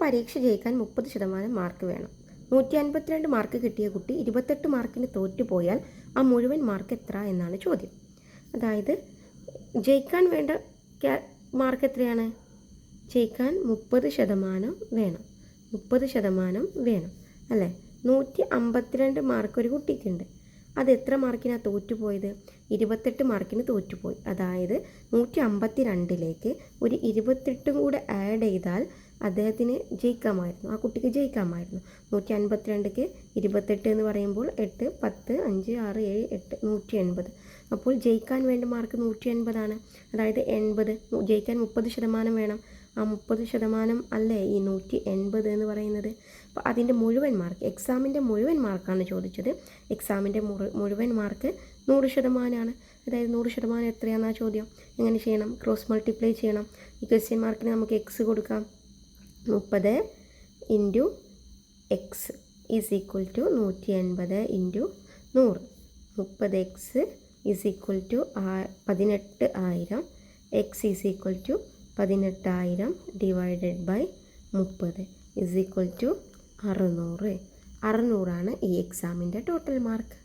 പരീക്ഷ ജയിക്കാൻ 30% മാർക്ക് വേണം. 152 മാർക്ക് കിട്ടിയ കുട്ടി 28 മാർക്കിന് തോറ്റുപോയാൽ ആ മുഴുവൻ മാർക്ക് എത്ര എന്നാണ് ചോദ്യം. അതായത് ജയിക്കാൻ വേണ്ട മാർക്ക് എത്രയാണ്? ജയിക്കാൻ 30% വേണം. 30% വേണം അല്ലേ? 152 മാർക്ക് ഒരു കുട്ടിക്കുണ്ട്. അത് എത്ര മാർക്കിനാണ് തോറ്റുപോയത്? 28 മാർക്കിന് തോറ്റുപോയി. അതായത് 152ലേക്ക് ഒരു 28 കൂടെ ആഡ് ചെയ്താൽ അദ്ദേഹത്തിന് ജയിക്കാമായിരുന്നു, ആ കുട്ടിക്ക് ജയിക്കാമായിരുന്നു. 152ക്ക് 28 എന്ന് പറയുമ്പോൾ 8, 10, 5, 6, 7, 8, 180. അപ്പോൾ ജയിക്കാൻ വേണ്ട മാർക്ക് 180 അതായത് 80. ജയിക്കാൻ 30% വേണം. ആ 30% അല്ലേ ഈ 180 എന്ന് പറയുന്നത്. അപ്പോൾ അതിൻ്റെ മുഴുവൻ മാർക്ക്, എക്സാമിൻ്റെ മുഴുവൻ മാർക്കാണ് ചോദിച്ചത്. എക്സാമിൻ്റെ മുഴുവൻ മാർക്ക് 100%. അതായത് 100% എത്രയാണെന്നാ ചോദ്യം. എങ്ങനെ ചെയ്യണം? ക്രോസ് മൾട്ടിപ്ലൈ ചെയ്യണം. ഈ ക്വസ്റ്റ്യൻ മാർക്കിന് നമുക്ക് എക്സ് കൊടുക്കാം. 30 into X is equal to 180 into 100. 30x is equal to 18,000. X is equal to 18,000 divided by 30 is equal to 600. 600 ഈ എക്സാമിൻ്റെ ടോട്ടൽ മാർക്ക്.